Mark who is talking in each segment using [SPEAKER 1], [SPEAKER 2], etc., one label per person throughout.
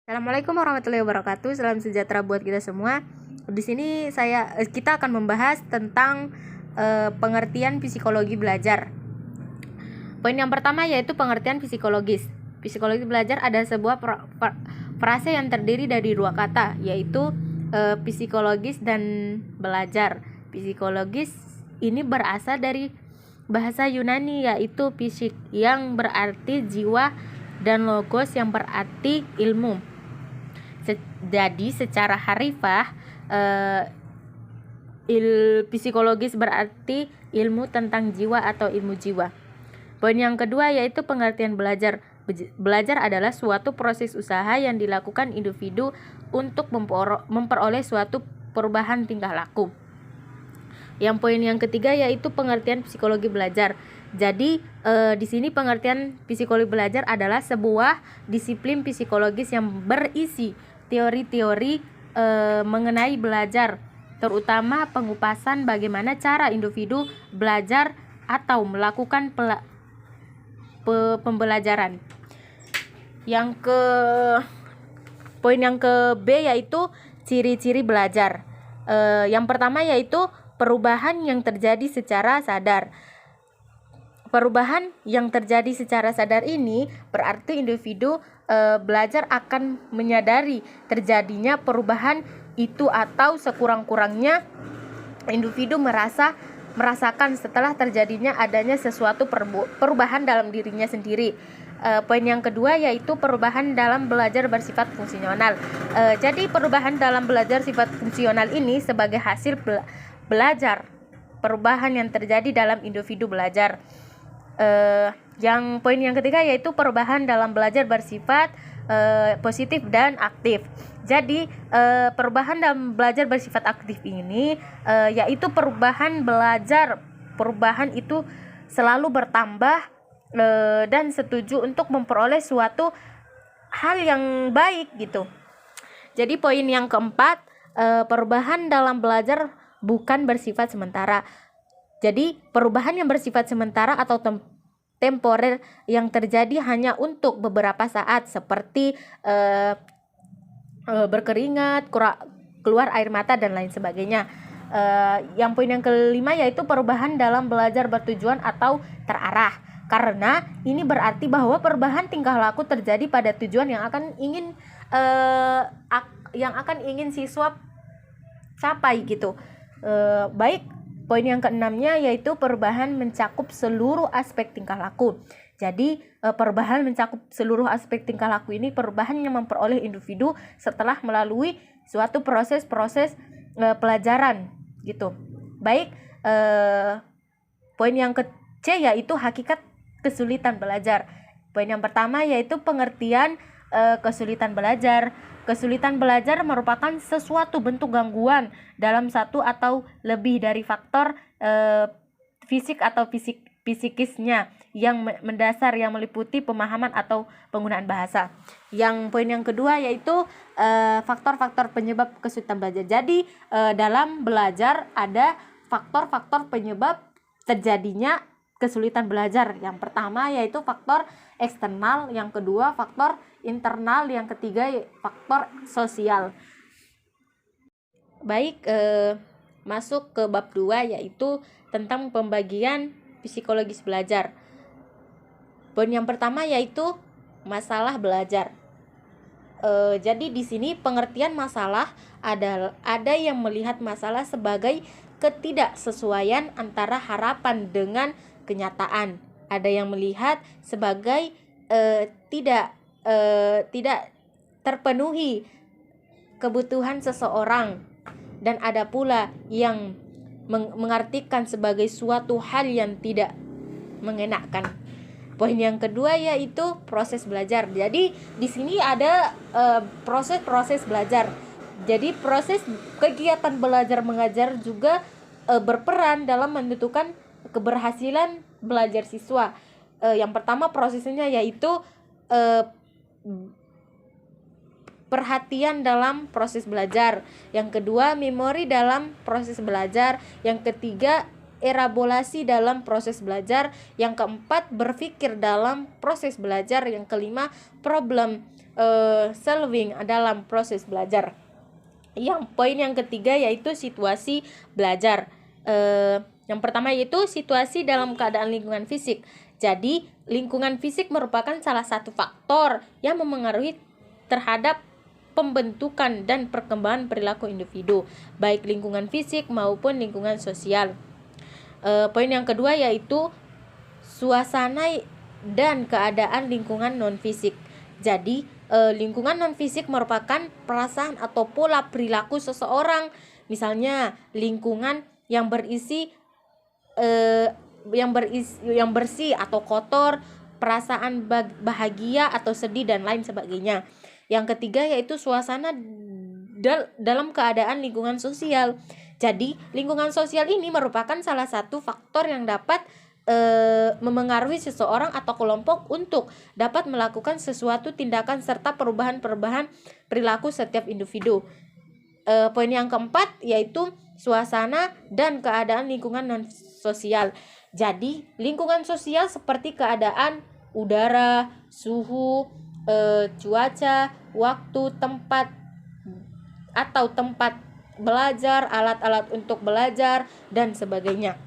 [SPEAKER 1] Assalamualaikum warahmatullahi wabarakatuh. Salam sejahtera buat kita semua. Di sini kita akan membahas tentang pengertian psikologi belajar. Poin yang pertama yaitu pengertian psikologis. Psikologi belajar ada sebuah frase yang terdiri dari dua kata, yaitu psikologis dan belajar. Psikologis ini berasal dari bahasa Yunani yaitu psik yang berarti jiwa dan logos yang berarti ilmu. Jadi secara harfiah psikologis berarti ilmu tentang jiwa atau ilmu jiwa. Poin yang kedua yaitu pengertian belajar. Belajar adalah suatu proses usaha yang dilakukan individu untuk memperoleh suatu perubahan tingkah laku. Yang poin yang ketiga yaitu pengertian psikologi belajar. Jadi di sini pengertian psikologi belajar adalah sebuah disiplin psikologis yang berisi teori-teori mengenai belajar, terutama pengupasan bagaimana cara individu belajar atau melakukan pembelajaran. Poin yang ke B yaitu ciri-ciri belajar. Yang pertama yaitu perubahan yang terjadi secara sadar. Perubahan yang terjadi secara sadar ini berarti individu belajar akan menyadari terjadinya perubahan itu atau sekurang-kurangnya individu merasakan setelah terjadinya adanya sesuatu perubahan dalam dirinya sendiri. Poin yang kedua yaitu perubahan dalam belajar bersifat fungsional. Jadi perubahan dalam belajar sifat fungsional ini sebagai hasil belajar perubahan yang terjadi dalam individu belajar. Yang poin yang ketiga yaitu perubahan dalam belajar bersifat positif dan aktif. Jadi perubahan dalam belajar bersifat aktif ini yaitu perubahan itu selalu bertambah dan setuju untuk memperoleh suatu hal yang baik gitu. Jadi poin yang keempat, perubahan dalam belajar bukan bersifat sementara. Jadi perubahan yang bersifat sementara atau temporer yang terjadi hanya untuk beberapa saat seperti berkeringat, keluar air mata dan lain sebagainya. Yang poin yang kelima yaitu perubahan dalam belajar bertujuan atau terarah. Karena ini berarti bahwa perubahan tingkah laku terjadi pada tujuan yang akan ingin siswa capai gitu. Baik. Poin yang keenamnya yaitu perubahan mencakup seluruh aspek tingkah laku. Jadi perubahan mencakup seluruh aspek tingkah laku ini perubahan yang memperoleh individu setelah melalui suatu proses pelajaran gitu. Baik, poin yang C yaitu hakikat kesulitan belajar. Poin yang pertama yaitu pengertian kesulitan belajar. Kesulitan belajar merupakan sesuatu bentuk gangguan dalam satu atau lebih dari faktor fisik atau psikisnya yang mendasar yang meliputi pemahaman atau penggunaan bahasa. Yang poin yang kedua yaitu faktor-faktor penyebab kesulitan belajar. Jadi dalam belajar ada faktor-faktor penyebab terjadinya kesulitan belajar. Yang pertama yaitu faktor eksternal, yang kedua faktor internal, yang ketiga faktor sosial. Baik, masuk ke bab 2 yaitu tentang pembagian psikologis belajar. Poin yang pertama yaitu masalah belajar. Jadi di sini pengertian masalah ada yang melihat masalah sebagai ketidaksesuaian antara harapan dengan kenyataan. Ada yang melihat sebagai tidak terpenuhi kebutuhan seseorang, dan ada pula yang mengartikan sebagai suatu hal yang tidak mengenakan. Poin yang kedua yaitu proses belajar. Jadi di sini ada proses belajar. Jadi proses kegiatan belajar mengajar juga berperan dalam menentukan keberhasilan belajar siswa. Yang pertama prosesnya yaitu perhatian dalam proses belajar. Yang kedua memori dalam proses belajar. Yang ketiga elaborasi dalam proses belajar. Yang keempat, berpikir dalam proses belajar. Yang kelima, problem solving dalam proses belajar. Yang poin yang ketiga yaitu situasi belajar. Yang pertama yaitu situasi dalam keadaan lingkungan fisik. Jadi lingkungan fisik merupakan salah satu faktor yang memengaruhi terhadap pembentukan dan perkembangan perilaku individu, baik lingkungan fisik maupun lingkungan sosial. Poin yang kedua yaitu suasana dan keadaan lingkungan non-fisik. Jadi lingkungan non-fisik merupakan perasaan atau pola perilaku seseorang. Misalnya lingkungan yang bersih atau kotor, perasaan bahagia atau sedih dan lain sebagainya. Yang ketiga yaitu suasana dalam keadaan lingkungan sosial. Jadi lingkungan sosial ini merupakan salah satu faktor yang dapat memengaruhi seseorang atau kelompok untuk dapat melakukan sesuatu tindakan serta perubahan-perubahan perilaku setiap individu. Poin yang keempat yaitu suasana dan keadaan lingkungan non sosial. Jadi lingkungan sosial seperti keadaan udara, suhu, cuaca, waktu, tempat atau tempat belajar, alat-alat untuk belajar dan sebagainya.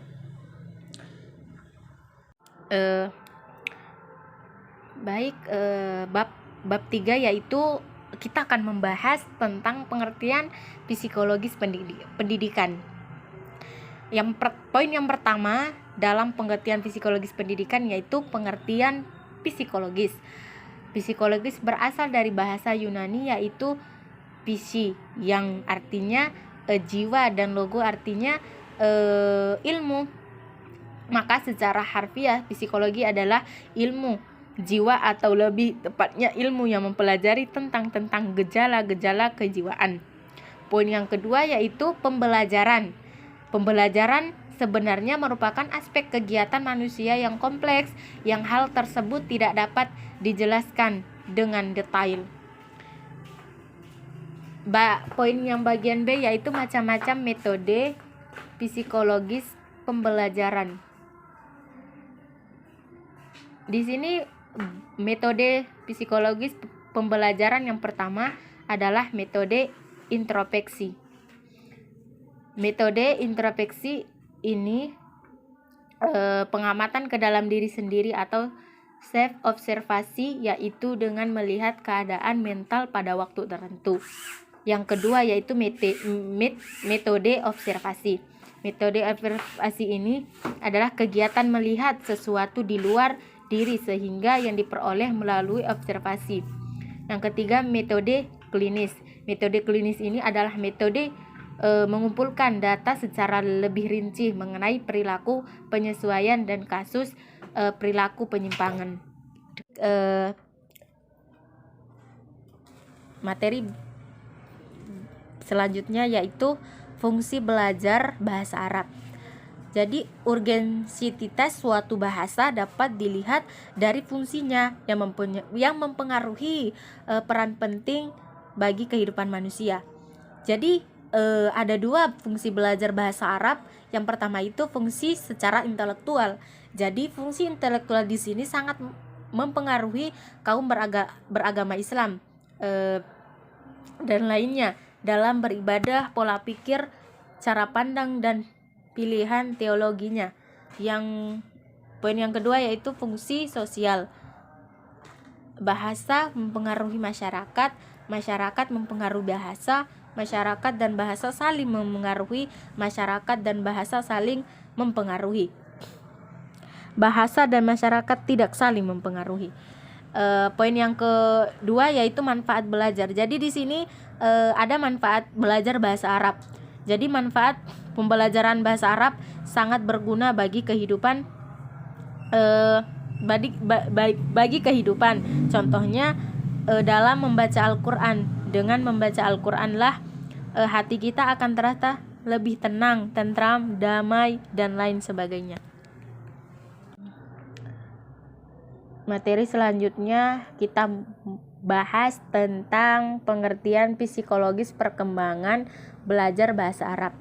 [SPEAKER 1] Bab 3 yaitu kita akan membahas tentang pengertian psikologis pendidikan. Poin yang pertama dalam pengertian psikologis pendidikan yaitu pengertian psikologis. Psikologis berasal dari bahasa Yunani yaitu psi yang artinya jiwa dan logo artinya ilmu. Maka secara harfiah psikologi adalah ilmu jiwa atau lebih tepatnya ilmu yang mempelajari tentang gejala-gejala kejiwaan. Poin yang kedua yaitu pembelajaran. Pembelajaran sebenarnya merupakan aspek kegiatan manusia yang kompleks yang hal tersebut tidak dapat dijelaskan dengan detail. Poin yang bagian B yaitu macam-macam metode psikologis pembelajaran. Di sini metode psikologis pembelajaran yang pertama adalah metode introspeksi. Metode introspeksi ini pengamatan ke dalam diri sendiri atau self observasi, yaitu dengan melihat keadaan mental pada waktu tertentu. Yang kedua yaitu metode observasi. Metode observasi ini adalah kegiatan melihat sesuatu di luar diri sehingga yang diperoleh melalui observasi. Yang ketiga metode klinis. Metode klinis ini adalah metode mengumpulkan data secara lebih rinci mengenai perilaku penyesuaian dan kasus perilaku penyimpangan. Materi selanjutnya yaitu fungsi belajar bahasa Arab. Jadi urgensitas suatu bahasa dapat dilihat dari fungsinya yang mempengaruhi peran penting bagi kehidupan manusia. Jadi ada dua fungsi belajar bahasa Arab. Yang pertama itu fungsi secara intelektual. Jadi fungsi intelektual di sini sangat mempengaruhi kaum beragama Islam dan lainnya dalam beribadah, pola pikir, cara pandang dan pilihan teologinya. Poin yang kedua yaitu fungsi sosial. Bahasa mempengaruhi masyarakat, masyarakat mempengaruhi bahasa, masyarakat dan bahasa saling mempengaruhi, masyarakat dan bahasa saling mempengaruhi. Bahasa dan masyarakat tidak saling mempengaruhi. Poin yang kedua yaitu manfaat belajar. Jadi di sini ada manfaat belajar bahasa Arab. Jadi manfaat pembelajaran bahasa Arab sangat berguna bagi kehidupan bagi kehidupan. Contohnya dalam membaca Al-Quran. Dengan membaca Al-Quran lah hati kita akan terasa lebih tenang, tentram, damai dan lain sebagainya. Materi selanjutnya kita bahas tentang pengertian psikologis perkembangan belajar bahasa Arab.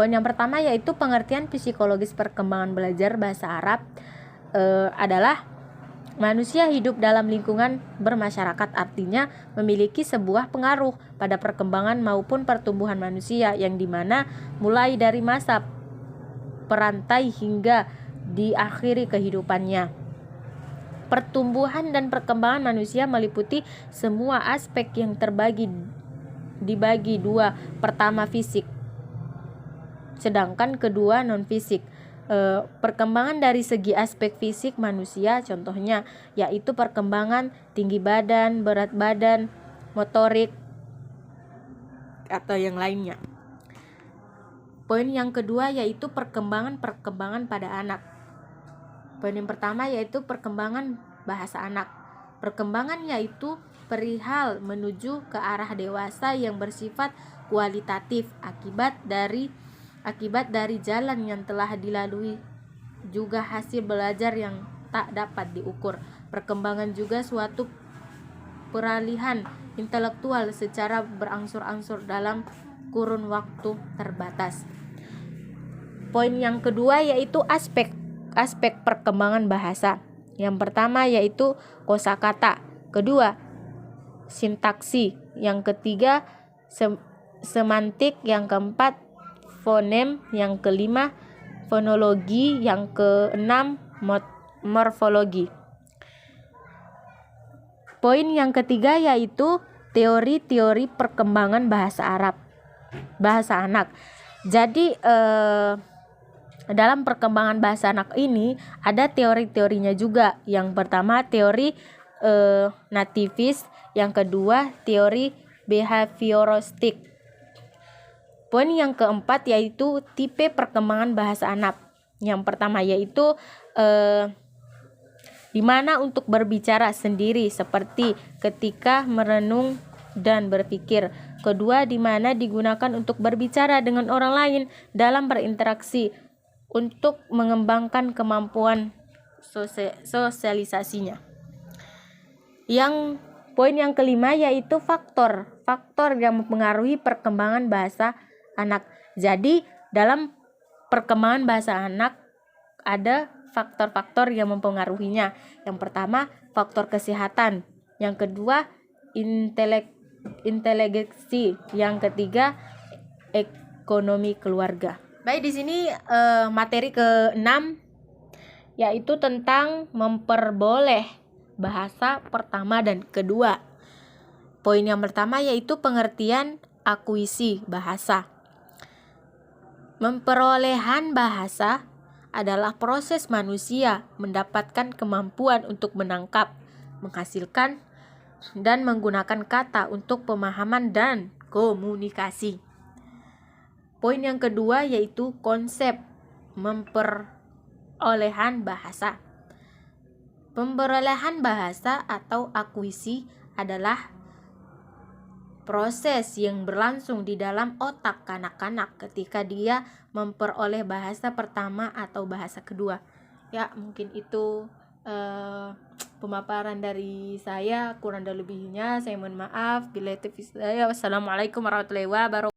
[SPEAKER 1] Poin yang pertama yaitu pengertian psikologis perkembangan belajar bahasa Arab adalah manusia hidup dalam lingkungan bermasyarakat, artinya memiliki sebuah pengaruh pada perkembangan maupun pertumbuhan manusia, yang dimana mulai dari masa perantai hingga diakhiri kehidupannya. Pertumbuhan dan perkembangan manusia meliputi semua aspek yang dibagi dua, pertama fisik, sedangkan kedua non-fisik. Perkembangan dari segi aspek fisik manusia contohnya yaitu perkembangan tinggi badan, berat badan, motorik, atau yang lainnya. Poin yang kedua yaitu perkembangan pada anak. Poin yang pertama yaitu perkembangan bahasa anak. Perkembangan yaitu perihal menuju ke arah dewasa yang bersifat kualitatif akibat dari jalan yang telah dilalui, juga hasil belajar yang tak dapat diukur. Perkembangan juga suatu peralihan intelektual secara berangsur-angsur dalam kurun waktu terbatas. Poin yang kedua yaitu aspek perkembangan bahasa. Yang pertama yaitu kosakata, kedua sintaksi, yang ketiga semantik, yang keempat fonem, yang kelima fonologi, yang keenam morfologi. Poin yang ketiga yaitu teori-teori perkembangan bahasa anak. Jadi dalam perkembangan bahasa anak ini ada teori-teorinya juga. Yang pertama teori nativis, yang kedua teori behavioristik. Poin yang keempat yaitu tipe perkembangan bahasa anak. Yang pertama yaitu di mana untuk berbicara sendiri seperti ketika merenung dan berpikir. Kedua, di mana digunakan untuk berbicara dengan orang lain dalam berinteraksi untuk mengembangkan kemampuan sosialisasinya. Yang poin yang kelima yaitu faktor yang mempengaruhi perkembangan bahasa anak. Jadi dalam perkembangan bahasa anak ada faktor-faktor yang mempengaruhinya. Yang pertama faktor kesehatan, yang kedua inteligensi, yang ketiga ekonomi keluarga. Baik, di sini materi ke-6 yaitu tentang memperboleh bahasa pertama dan kedua. Poin yang pertama yaitu pengertian akuisi bahasa. Memperolehan bahasa adalah proses manusia mendapatkan kemampuan untuk menangkap, menghasilkan, dan menggunakan kata untuk pemahaman dan komunikasi. Poin yang kedua yaitu konsep memperolehan bahasa. Pemberolehan bahasa atau akuisi adalah proses yang berlangsung di dalam otak kanak-kanak ketika dia memperoleh bahasa pertama atau bahasa kedua. Ya, mungkin itu pemaparan dari saya. Kurang dan lebihnya saya mohon maaf. Wassalamualaikum warahmatullahi wabarakatuh.